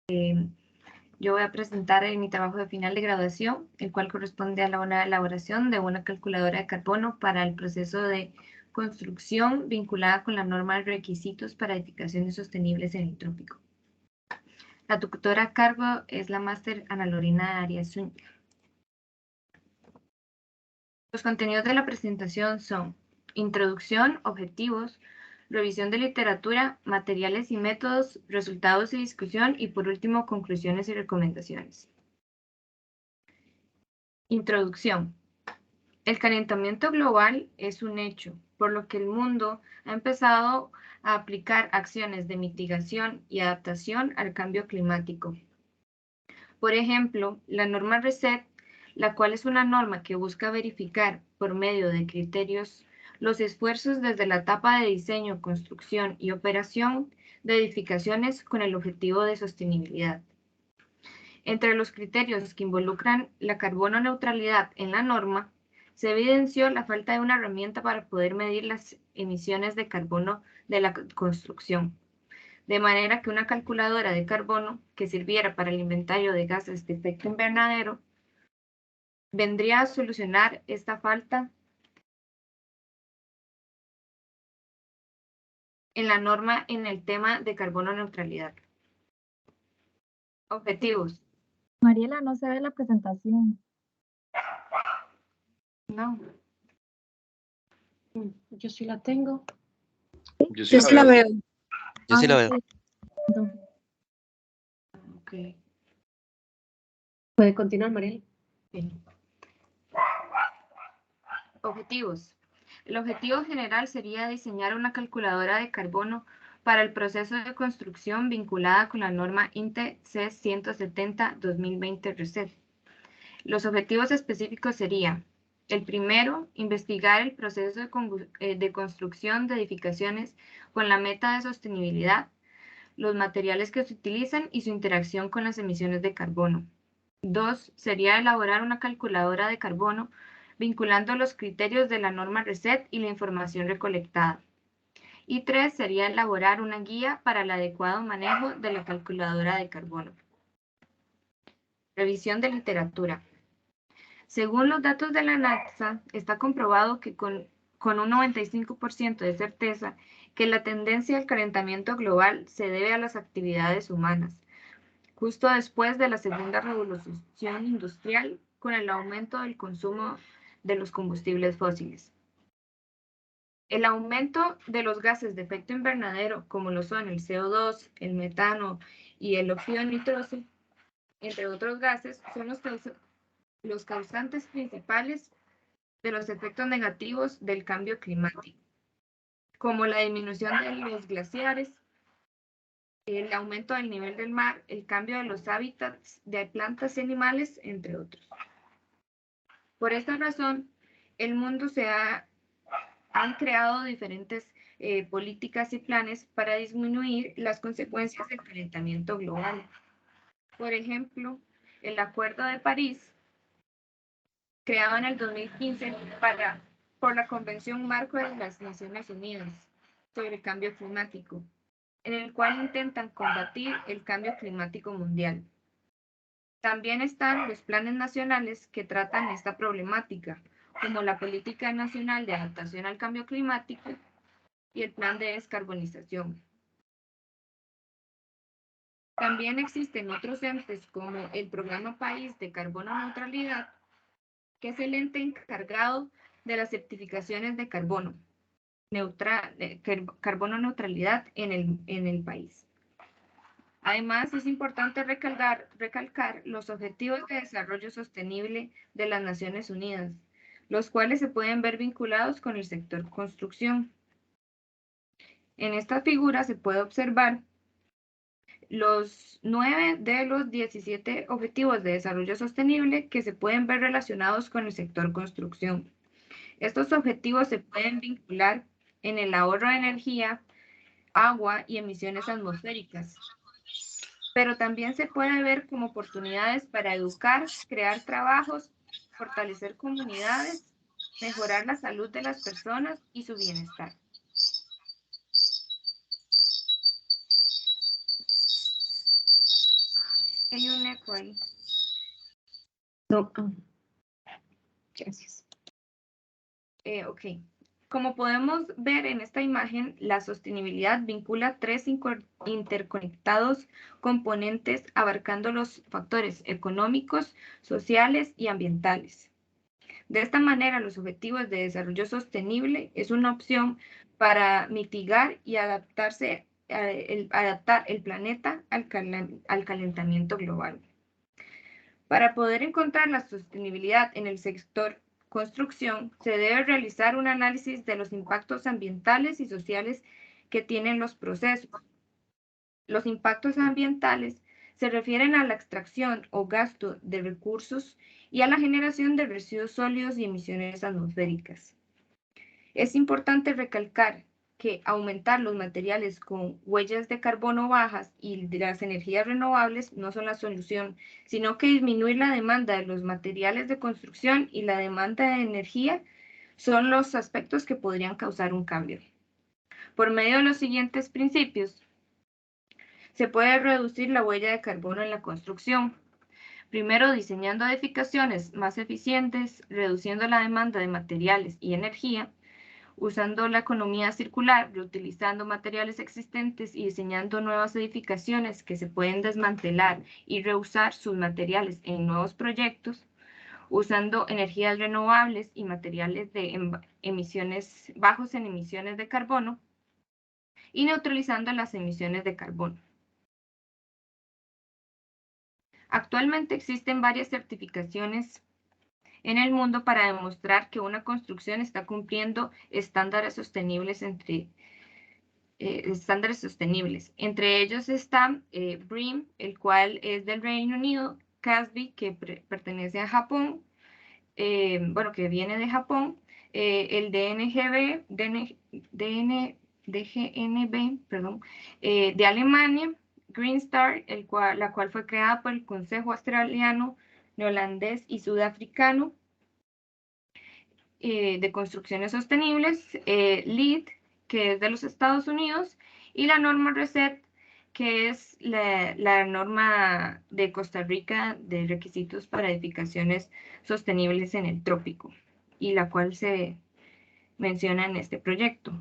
Yo voy a presentar mi trabajo de final de graduación, el cual corresponde a la elaboración de una calculadora de carbono para el proceso de construcción vinculada con la norma de requisitos para edificaciones sostenibles en el trópico. La tutora a cargo es la máster Ana Lorena Arias Zúñiga. Los contenidos de la presentación son introducción, objetivos, revisión de literatura, materiales y métodos, resultados y discusión y por último conclusiones y recomendaciones. Introducción. El calentamiento global es un hecho, por lo que el mundo ha empezado a aplicar acciones de mitigación y adaptación al cambio climático. Por ejemplo, la norma RESET, la cual es una norma que busca verificar por medio de criterios los esfuerzos desde la etapa de diseño, construcción y operación de edificaciones con el objetivo de sostenibilidad. Entre los criterios que involucran la carbono neutralidad en la norma, se evidenció la falta de una herramienta para poder medir las emisiones de carbono de la construcción, de manera que una calculadora de carbono que sirviera para el inventario de gases de efecto invernadero vendría a solucionar esta falta en la norma en el tema de carbono neutralidad. Objetivos. Mariela, no se ve la presentación. No. Yo sí la tengo. Yo sí la veo. Yo sí la veo. Okay. Puede continuar, Mariela. Bien. Objetivos. El objetivo general sería diseñar una calculadora de carbono para el proceso de construcción vinculada con la norma INTE C170-2020 RESET. Los objetivos específicos serían: el primero, investigar el proceso de construcción de edificaciones con la meta de sostenibilidad, los materiales que se utilizan y su interacción con las emisiones de carbono. 2, sería elaborar una calculadora de carbono vinculando los criterios de la norma RESET y la información recolectada. Y 3, sería elaborar una guía para el adecuado manejo de la calculadora de carbono. Revisión de literatura. Según los datos de la NASA, está comprobado que con un 95% de certeza que la tendencia al calentamiento global se debe a las actividades humanas, justo después de la segunda revolución industrial con el aumento del consumo de los combustibles fósiles. El aumento de los gases de efecto invernadero, como lo son el CO2, el metano y el óxido nitroso, entre otros gases, son los causantes principales de los efectos negativos del cambio climático, como la disminución de los glaciares, el aumento del nivel del mar, el cambio de los hábitats de plantas y animales, entre otros. Por esta razón, el mundo han creado diferentes políticas y planes para disminuir las consecuencias del calentamiento global. Por ejemplo, el Acuerdo de París, creado en el 2015 por la Convención Marco de las Naciones Unidas sobre el Cambio Climático, en el cual intentan combatir el cambio climático mundial. También están los planes nacionales que tratan esta problemática, como la Política Nacional de Adaptación al Cambio Climático y el Plan de Descarbonización. También existen otros entes como el Programa País de Carbono Neutralidad, que es el ente encargado de las certificaciones de carbono neutralidad en el país. Además, es importante recalcar los Objetivos de Desarrollo Sostenible de las Naciones Unidas, los cuales se pueden ver vinculados con el sector construcción. En esta figura se puede observar los 9 de los 17 Objetivos de Desarrollo Sostenible que se pueden ver relacionados con el sector construcción. Estos objetivos se pueden vincular en el ahorro de energía, agua y emisiones atmosféricas, pero también se puede ver como oportunidades para educar, crear trabajos, fortalecer comunidades, mejorar la salud de las personas y su bienestar. Hay un eco ahí. No, gracias. Ok. Como podemos ver en esta imagen, la sostenibilidad vincula tres interconectados componentes abarcando los factores económicos, sociales y ambientales. De esta manera, los objetivos de desarrollo sostenible es una opción para mitigar y adaptar el planeta al calentamiento global. Para poder encontrar la sostenibilidad en el sector construcción, se debe realizar un análisis de los impactos ambientales y sociales que tienen los procesos. Los impactos ambientales se refieren a la extracción o gasto de recursos y a la generación de residuos sólidos y emisiones atmosféricas. Es importante recalcar que aumentar los materiales con huellas de carbono bajas y de las energías renovables no son la solución, sino que disminuir la demanda de los materiales de construcción y la demanda de energía son los aspectos que podrían causar un cambio. Por medio de los siguientes principios, se puede reducir la huella de carbono en la construcción. Primero, diseñando edificaciones más eficientes, reduciendo la demanda de materiales y energía, usando la economía circular, reutilizando materiales existentes y diseñando nuevas edificaciones que se pueden desmantelar y reusar sus materiales en nuevos proyectos, usando energías renovables y materiales de emisiones bajos en emisiones de carbono y neutralizando las emisiones de carbono. Actualmente existen varias certificaciones en el mundo para demostrar que una construcción está cumpliendo estándares sostenibles. Entre ellos está BREEAM, el cual es del Reino Unido, CASB, que pertenece a Japón, que viene de Japón, el DGNB, de Alemania, Green Star, la cual fue creada por el Consejo Australiano, Neozelandés y Sudafricano de Construcciones Sostenibles, LEED, que es de los Estados Unidos, y la norma RESET, que es la norma de Costa Rica de requisitos para edificaciones sostenibles en el trópico, y la cual se menciona en este proyecto.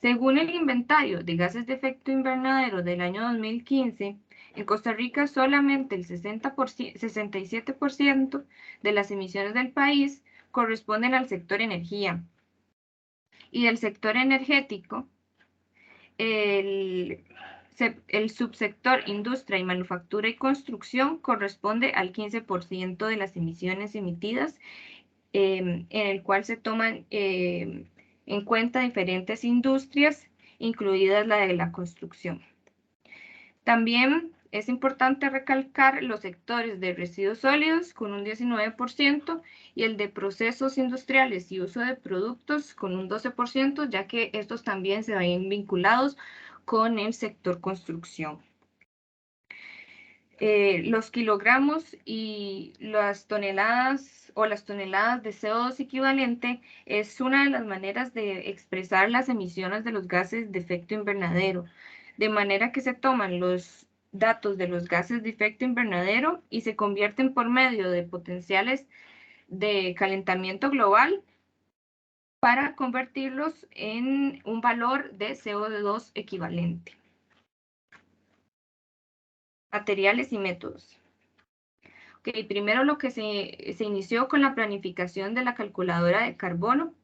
Según el inventario de gases de efecto invernadero del año 2015, en Costa Rica solamente el 67% de las emisiones del país corresponden al sector energía. Y del sector energético, el subsector industria y manufactura y construcción corresponde al 15% de las emisiones emitidas, en el cual se toman en cuenta diferentes industrias, incluidas la de la construcción. También es importante recalcar los sectores de residuos sólidos con un 19% y el de procesos industriales y uso de productos con un 12%, ya que estos también se ven vinculados con el sector construcción. Los kilogramos y las toneladas de CO2 equivalente es una de las maneras de expresar las emisiones de los gases de efecto invernadero, de manera que se toman los datos de los gases de efecto invernadero y se convierten por medio de potenciales de calentamiento global para convertirlos en un valor de CO2 equivalente. Materiales y métodos. Primero lo que se inició con la planificación de la calculadora de carbono.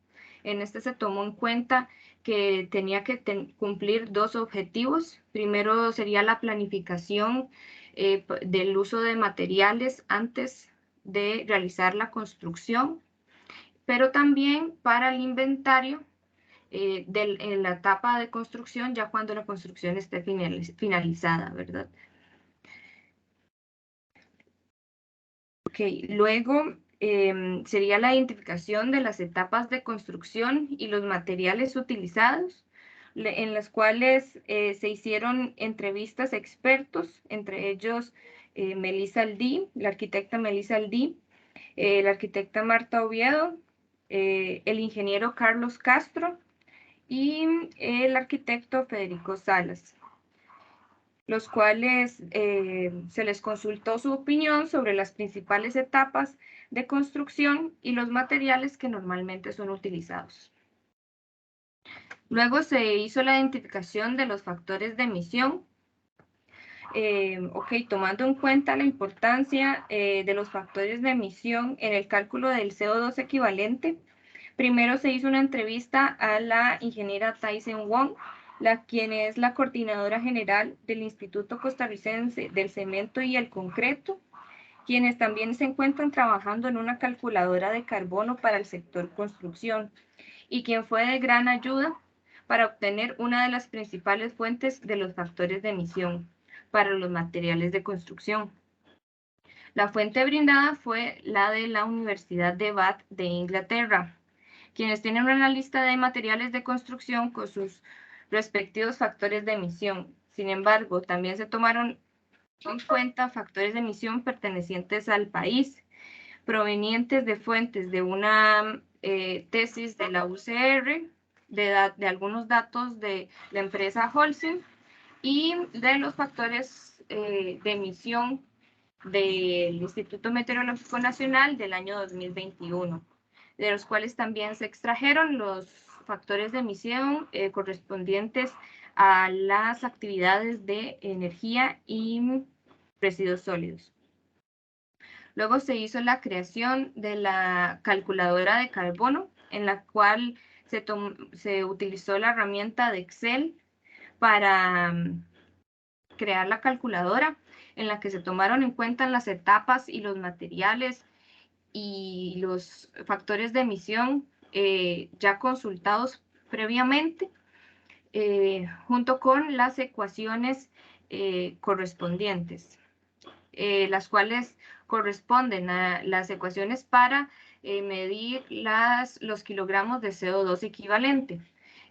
En este se tomó en cuenta que tenía que cumplir dos objetivos. Primero sería la planificación del uso de materiales antes de realizar la construcción, pero también para el inventario en la etapa de construcción, ya cuando la construcción esté finalizada, ¿verdad? Luego sería la identificación de las etapas de construcción y los materiales utilizados, en las cuales se hicieron entrevistas a expertos, entre ellos Melissa Aldí, la arquitecta Melissa Aldí, la arquitecta Marta Oviedo, el ingeniero Carlos Castro y el arquitecto Federico Salas. los cuales se les consultó su opinión sobre las principales etapas de construcción y los materiales que normalmente son utilizados. Luego se hizo la identificación de los factores de emisión. Tomando en cuenta la importancia de los factores de emisión en el cálculo del CO2 equivalente, primero se hizo una entrevista a la ingeniera Tyson Wong, quien es la coordinadora general del Instituto Costarricense del Cemento y el Concreto, quienes también se encuentran trabajando en una calculadora de carbono para el sector construcción, y quien fue de gran ayuda para obtener una de las principales fuentes de los factores de emisión para los materiales de construcción. La fuente brindada fue la de la Universidad de Bath de Inglaterra, quienes tienen una lista de materiales de construcción con sus respectivos factores de emisión. Sin embargo, también se tomaron en cuenta factores de emisión pertenecientes al país, provenientes de fuentes de una tesis de la UCR, de algunos datos de la empresa Holcim y de los factores de emisión del Instituto Meteorológico Nacional del año 2021, de los cuales también se extrajeron los factores de emisión correspondientes a las actividades de energía y residuos sólidos. Luego se hizo la creación de la calculadora de carbono, en la cual se utilizó la herramienta de Excel para crear la calculadora, en la que se tomaron en cuenta las etapas y los materiales y los factores de emisión ya consultados previamente, junto con las ecuaciones correspondientes, las cuales corresponden a las ecuaciones para medir los kilogramos de CO2 equivalente,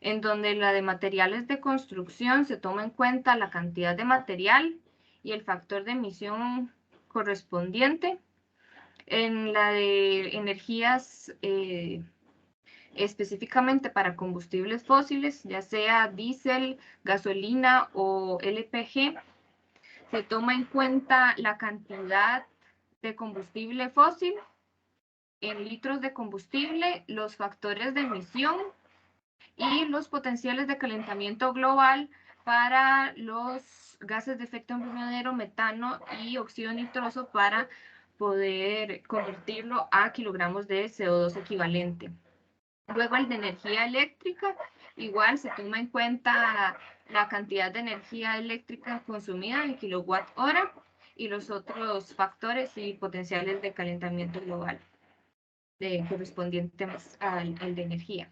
en donde la de materiales de construcción se toma en cuenta la cantidad de material y el factor de emisión correspondiente. En la de energías específicamente para combustibles fósiles, ya sea diésel, gasolina o LPG, se toma en cuenta la cantidad de combustible fósil en litros de combustible, los factores de emisión y los potenciales de calentamiento global para los gases de efecto invernadero, metano y óxido nitroso, para poder convertirlo a kilogramos de CO2 equivalente. Luego el de energía eléctrica, igual se toma en cuenta la cantidad de energía eléctrica consumida en kilowatt hora y los otros factores y potenciales de calentamiento global correspondientes al de energía.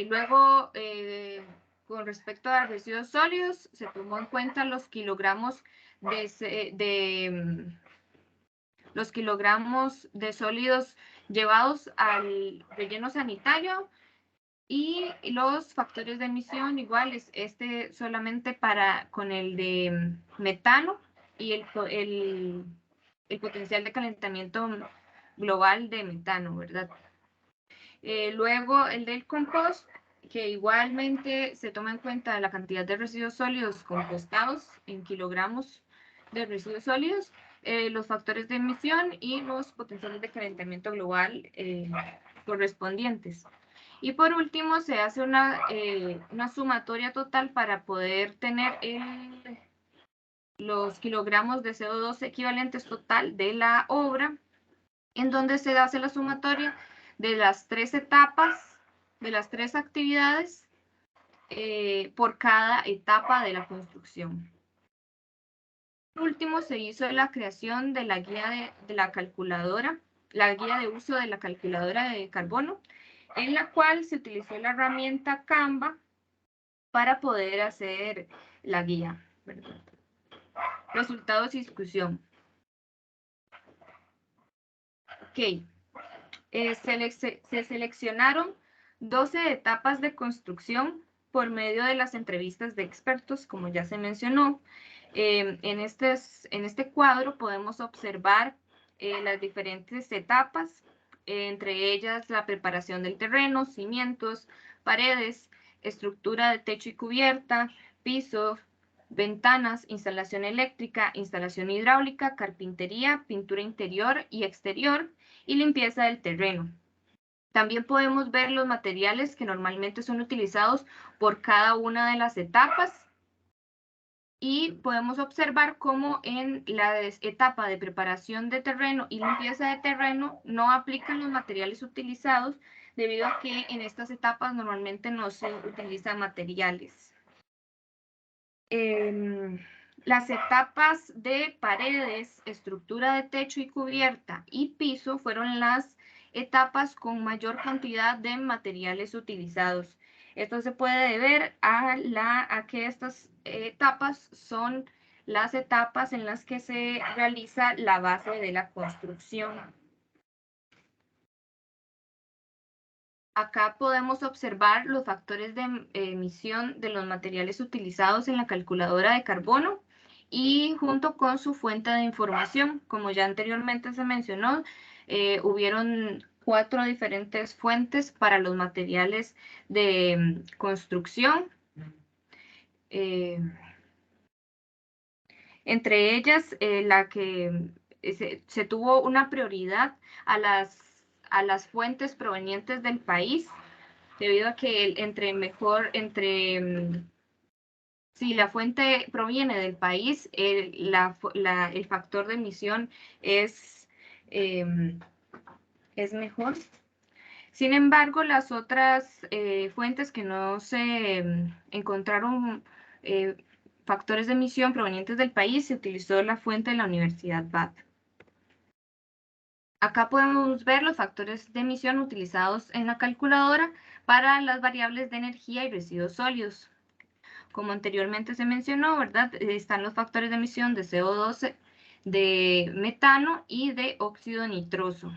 Luego, con respecto a residuos sólidos, se tomó en cuenta los kilogramos de sólidos llevados al relleno sanitario y los factores de emisión iguales, solamente con el de metano y el potencial de calentamiento global de metano, ¿verdad? Luego el del compost, que igualmente se toma en cuenta la cantidad de residuos sólidos compostados en kilogramos de residuos sólidos, los factores de emisión y los potenciales de calentamiento global correspondientes. Y por último se hace una sumatoria total para poder tener los kilogramos de CO2 equivalentes total de la obra, en donde se hace la sumatoria de las 3 etapas, de las 3 actividades por cada etapa de la construcción. Por último, se hizo la creación de la guía de la calculadora, la guía de uso de la calculadora de carbono, en la cual se utilizó la herramienta Canva para poder hacer la guía, ¿verdad? Resultados y discusión. Ok. Se seleccionaron 12 etapas de construcción por medio de las entrevistas de expertos, como ya se mencionó. En este cuadro podemos observar las diferentes etapas, entre ellas la preparación del terreno, cimientos, paredes, estructura de techo y cubierta, piso, ventanas, instalación eléctrica, instalación hidráulica, carpintería, pintura interior y exterior y limpieza del terreno. También podemos ver los materiales que normalmente son utilizados por cada una de las etapas y podemos observar cómo en la etapa de preparación de terreno y limpieza de terreno no aplican los materiales utilizados debido a que en estas etapas normalmente no se utilizan materiales. Las etapas de paredes, estructura de techo y cubierta y piso fueron las etapas con mayor cantidad de materiales utilizados. Esto se puede deber a que estas etapas son las etapas en las que se realiza la base de la construcción. Acá podemos observar los factores de emisión de los materiales utilizados en la calculadora de carbono y junto con su fuente de información. Como ya anteriormente se mencionó, hubieron 4 diferentes fuentes para los materiales de construcción. Entre ellas, la que se tuvo una prioridad a las fuentes provenientes del país, debido a que si la fuente proviene del país, el factor de emisión es mejor. Sin embargo, las otras fuentes que no se encontraron factores de emisión provenientes del país, se utilizó la fuente de la Universidad Bath. Acá podemos ver los factores de emisión utilizados en la calculadora para las variables de energía y residuos sólidos. Como anteriormente se mencionó, ¿verdad? Están los factores de emisión de CO2, de metano y de óxido nitroso.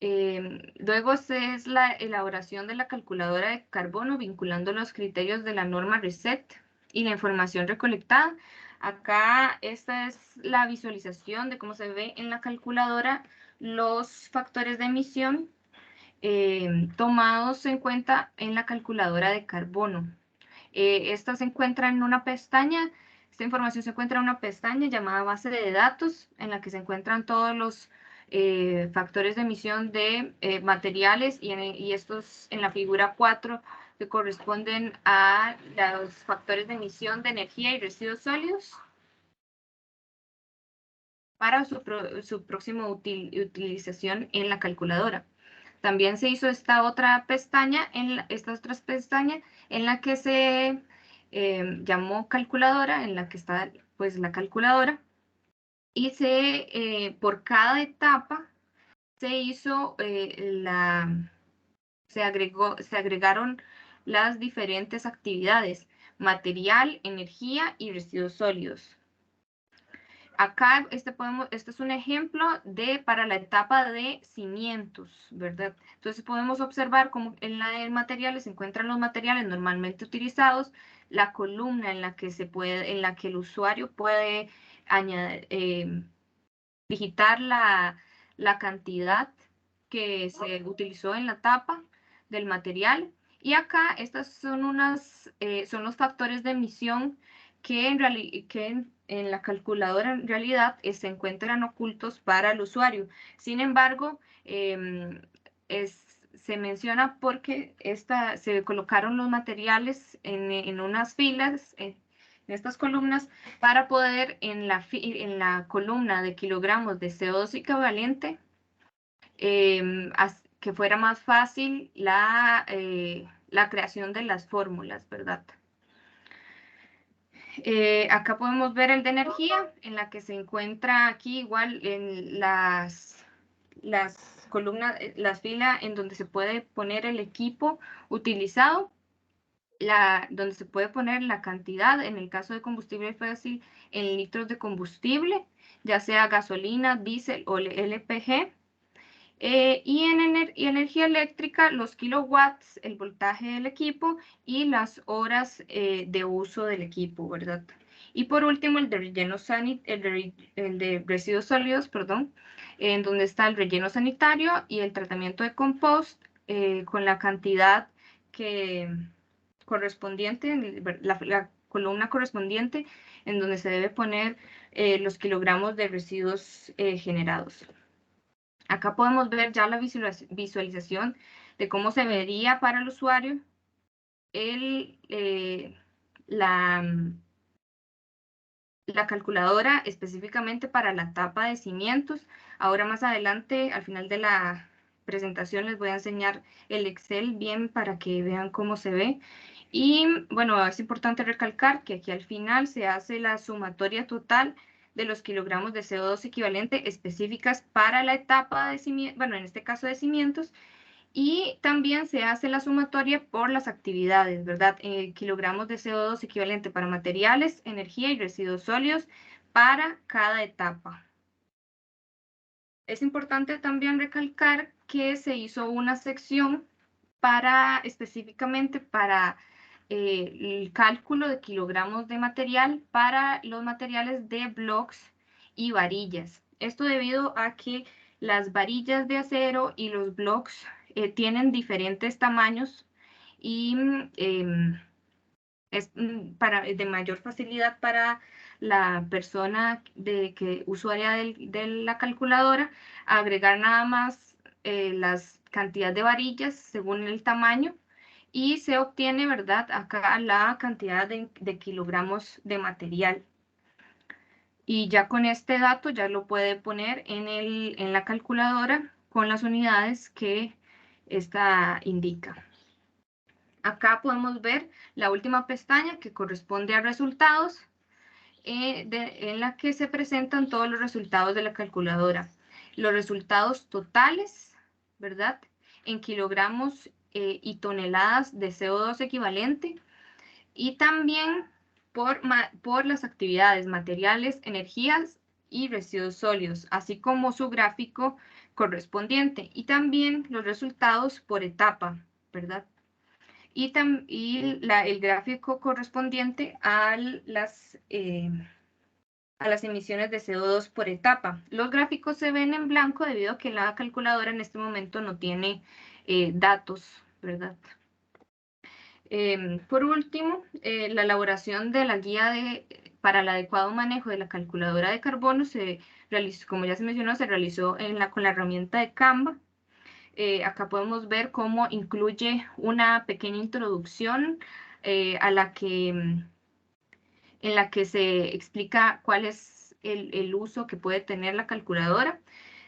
Luego es la elaboración de la calculadora de carbono vinculando los criterios de la norma RESET y la información recolectada. Acá esta es la visualización de cómo se ve en la calculadora los factores de emisión tomados en cuenta en la calculadora de carbono. Esta se encuentra en una pestaña, esta información se encuentra en una pestaña llamada base de datos, en la que se encuentran todos los factores de emisión de materiales y estos en la figura 4 que corresponden a los factores de emisión de energía y residuos sólidos para su próxima utilización en la calculadora. También se hizo esta otra pestaña, en la que se llamó calculadora, en la que está pues la calculadora, y por cada etapa se hizo se agregaron las diferentes actividades: material, energía y residuos sólidos. Acá este es un ejemplo para la etapa de cimientos, ¿verdad? Entonces podemos observar cómo en la de materiales se encuentran los materiales normalmente utilizados, la columna en la que el usuario puede digitar la cantidad que se utilizó en la tapa del material. Y acá estas son los factores de emisión que en la calculadora en realidad se encuentran ocultos para el usuario. Sin embargo, se menciona porque se colocaron los materiales en unas filas, en estas columnas, para poder en la columna de kilogramos de CO2 equivalente, que fuera más fácil la creación de las fórmulas, ¿verdad? Acá podemos ver el de energía, en la que se encuentra aquí igual en las columnas, las filas en donde se puede poner el equipo utilizado, donde se puede poner la cantidad, en el caso de combustible fósil, en litros de combustible, ya sea gasolina, diésel o LPG. Y en energía eléctrica, los kilowatts, el voltaje del equipo y las horas de uso del equipo, ¿verdad? Y por último, el de residuos sólidos, perdón, en donde está el relleno sanitario y el tratamiento de compost con la cantidad que correspondiente, la columna correspondiente, en donde se debe poner los kilogramos de residuos generados. Acá podemos ver ya la visualización de cómo se vería para el usuario la calculadora específicamente para la tapa de cimientos. Ahora más adelante, al final de la presentación, les voy a enseñar el Excel bien para que vean cómo se ve. Y bueno, es importante recalcar que aquí al final se hace la sumatoria total de los kilogramos de CO2 equivalente específicas para la etapa de cimientos, bueno, en este caso de cimientos, y también se hace la sumatoria por las actividades, ¿verdad? Kilogramos de CO2 equivalente para materiales, energía y residuos sólidos para cada etapa. Es importante también recalcar que se hizo una sección específicamente para el cálculo de kilogramos de material para los materiales de blocks y varillas. Esto debido a que las varillas de acero y los blocks tienen diferentes tamaños y es de mayor facilidad para la persona usuaria de la calculadora agregar nada más las cantidades de varillas según el tamaño y se obtiene, ¿verdad? Acá la cantidad de kilogramos de material. Y ya con este dato ya lo puede poner en la calculadora con las unidades que esta indica. Acá podemos ver la última pestaña que corresponde a resultados, en la que se presentan todos los resultados de la calculadora. Los resultados totales, ¿verdad? En kilogramos y toneladas de CO2 equivalente, y también por las actividades, materiales, energías y residuos sólidos, así como su gráfico correspondiente, y también los resultados por etapa, ¿verdad? Y el gráfico correspondiente a las emisiones de CO2 por etapa. Los gráficos se ven en blanco debido a que la calculadora en este momento no tiene datos, ¿verdad? Por último, la elaboración de la guía para el adecuado manejo de la calculadora de carbono se realizó, como ya se mencionó, se realizó con la herramienta de Canva. Acá podemos ver cómo incluye una pequeña introducción en la que se explica cuál es el uso que puede tener la calculadora.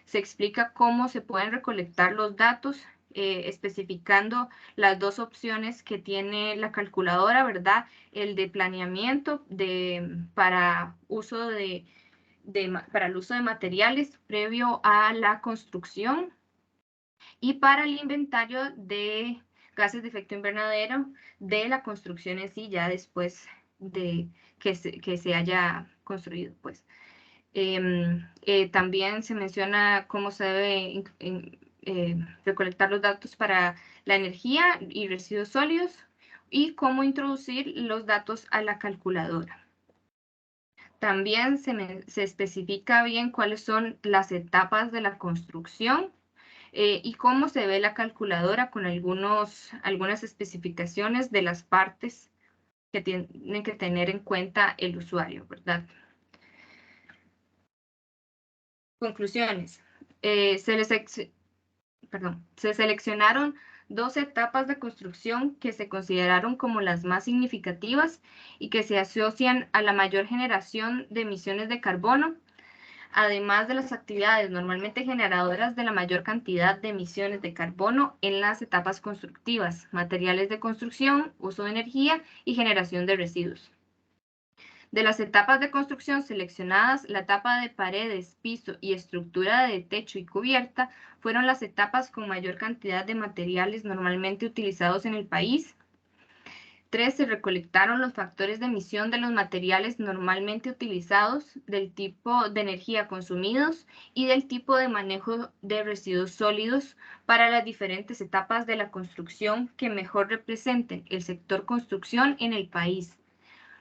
Se explica cómo se pueden recolectar los datos, especificando las dos opciones que tiene la calculadora, ¿verdad? El de planeamiento para el uso de materiales previo a la construcción, y para el inventario de gases de efecto invernadero de la construcción en sí, ya después de que se haya construido, pues. También se menciona cómo se debe recolectar los datos para la energía y residuos sólidos y cómo introducir los datos a la calculadora. También se especifica bien cuáles son las etapas de la construcción y cómo se ve la calculadora con algunas especificaciones de las partes que tienen que tener en cuenta el usuario, ¿verdad? Conclusiones. Se seleccionaron 2 etapas de construcción que se consideraron como las más significativas y que se asocian a la mayor generación de emisiones de carbono, además de las actividades normalmente generadoras de la mayor cantidad de emisiones de carbono en las etapas constructivas, materiales de construcción, uso de energía y generación de residuos. De las etapas de construcción seleccionadas, la etapa de paredes, piso y estructura de techo y cubierta fueron las etapas con mayor cantidad de materiales normalmente utilizados en el país. 3. Se recolectaron los factores de emisión de los materiales normalmente utilizados, del tipo de energía consumidos y del tipo de manejo de residuos sólidos para las diferentes etapas de la construcción que mejor representen el sector construcción en el país.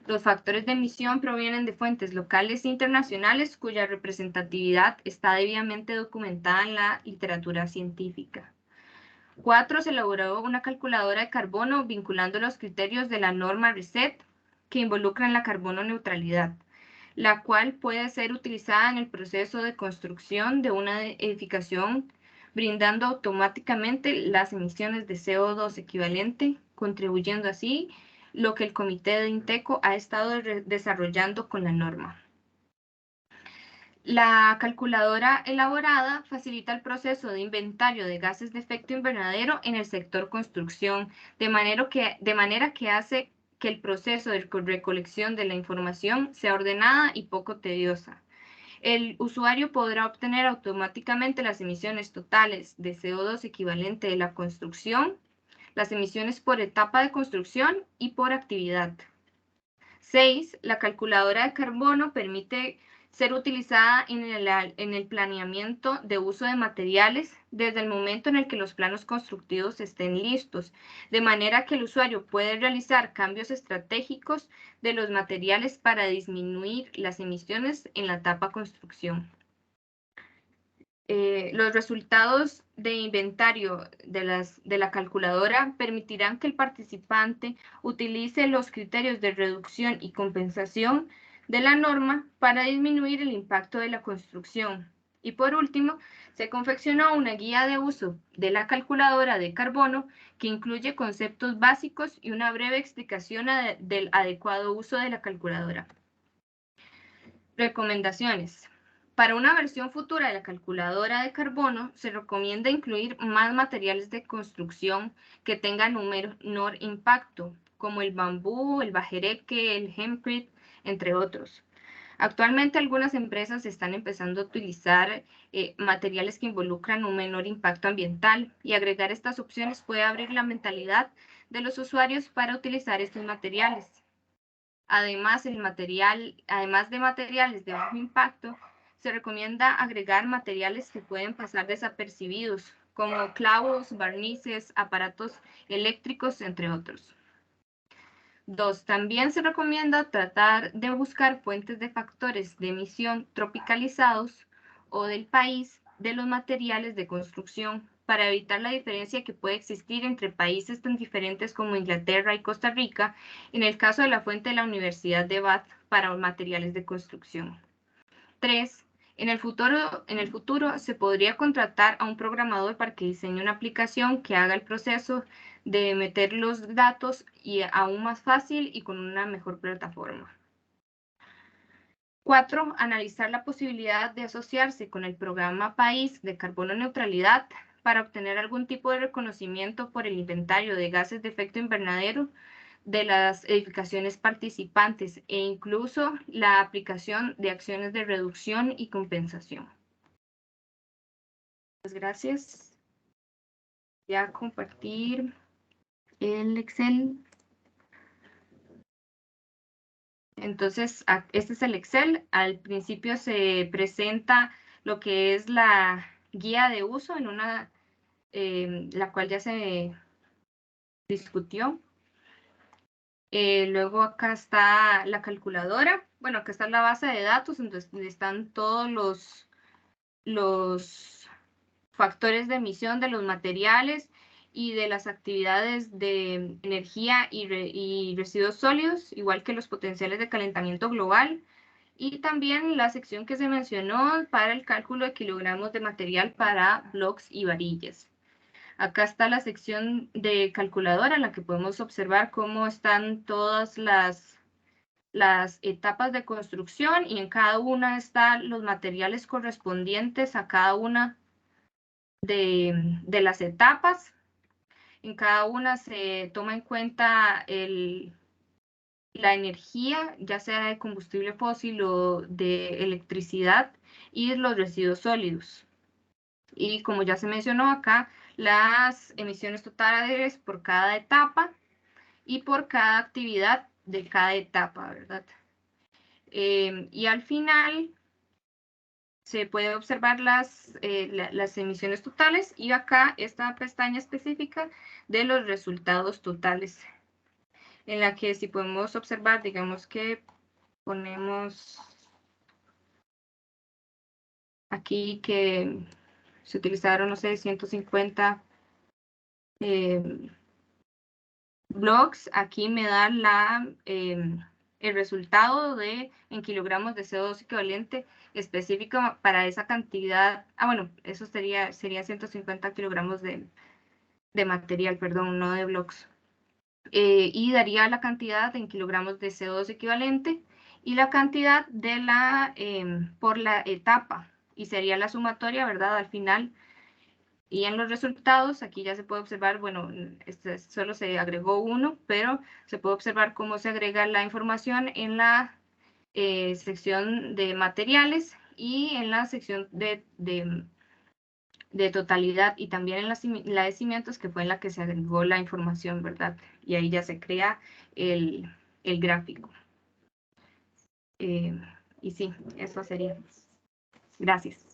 Los factores de emisión provienen de fuentes locales e internacionales cuya representatividad está debidamente documentada en la literatura científica. 4, se elaboró una calculadora de carbono vinculando los criterios de la norma RESET que involucran la carbono neutralidad, la cual puede ser utilizada en el proceso de construcción de una edificación, brindando automáticamente las emisiones de CO2 equivalente, contribuyendo así lo que el Comité de INTECO ha estado desarrollando con la norma. La calculadora elaborada facilita el proceso de inventario de gases de efecto invernadero en el sector construcción, de manera que hace que el proceso de recolección de la información sea ordenada y poco tediosa. El usuario podrá obtener automáticamente las emisiones totales de CO2 equivalente de la construcción, las emisiones por etapa de construcción y por actividad. 6. La calculadora de carbono permite ser utilizada en el planeamiento de uso de materiales desde el momento en el que los planos constructivos estén listos, de manera que el usuario puede realizar cambios estratégicos de los materiales para disminuir las emisiones en la etapa construcción. Los resultados de inventario de la calculadora permitirán que el participante utilice los criterios de reducción y compensación de la norma para disminuir el impacto de la construcción. Y por último, se confeccionó una guía de uso de la calculadora de carbono que incluye conceptos básicos y una breve explicación del adecuado uso de la calculadora. Recomendaciones. Para una versión futura de la calculadora de carbono, se recomienda incluir más materiales de construcción que tengan un menor impacto, como el bambú, el bajereque, el hempcrete, entre otros. Actualmente algunas empresas están empezando a utilizar materiales que involucran un menor impacto ambiental y agregar estas opciones puede abrir la mentalidad de los usuarios para utilizar estos materiales. Además de materiales de bajo impacto, se recomienda agregar materiales que pueden pasar desapercibidos, como clavos, barnices, aparatos eléctricos, entre otros. 2. También se recomienda tratar de buscar fuentes de factores de emisión tropicalizados o del país de los materiales de construcción para evitar la diferencia que puede existir entre países tan diferentes como Inglaterra y Costa Rica, en el caso de la fuente de la Universidad de Bath para materiales de construcción. 3. En el futuro se podría contratar a un programador para que diseñe una aplicación que haga el proceso de meter los datos y aún más fácil y con una mejor plataforma. 4. Analizar la posibilidad de asociarse con el programa País de Carbono Neutralidad para obtener algún tipo de reconocimiento por el inventario de gases de efecto invernadero de las edificaciones participantes e incluso la aplicación de acciones de reducción y compensación. Muchas gracias. Voy a compartir el Excel. Entonces, este es el Excel. Al principio se presenta lo que es la guía de uso en la cual ya se discutió. Luego acá está la calculadora. Bueno, acá está la base de datos, entonces están todos los factores de emisión de los materiales y de las actividades de energía y residuos sólidos, igual que los potenciales de calentamiento global. Y también la sección que se mencionó para el cálculo de kilogramos de material para blocks y varillas. Acá está la sección de calculadora en la que podemos observar cómo están todas las etapas de construcción y en cada una están los materiales correspondientes a cada una de las etapas. En cada una se toma en cuenta la energía, ya sea de combustible fósil o de electricidad, y los residuos sólidos. Y como ya se mencionó acá, las emisiones totales por cada etapa y por cada actividad de cada etapa, ¿verdad? Y al final se puede observar las emisiones totales y acá esta pestaña específica de los resultados totales, en la que si podemos observar, digamos que ponemos aquí que se utilizaron, no sé, 150 blocks, aquí me da el resultado en kilogramos de CO2 equivalente específico para esa cantidad. Bueno, eso sería 150 kilogramos de material, perdón, no de blocks. Y daría la cantidad en kilogramos de CO2 equivalente y la cantidad de por la etapa, y sería la sumatoria, ¿verdad? Al final. Y en los resultados, aquí ya se puede observar, bueno, solo se agregó uno, pero se puede observar cómo se agrega la información en la sección de materiales y en la sección de totalidad, y también en la de cimientos, que fue en la que se agregó la información, ¿verdad? Y ahí ya se crea el gráfico. Y sí, eso sería. Gracias.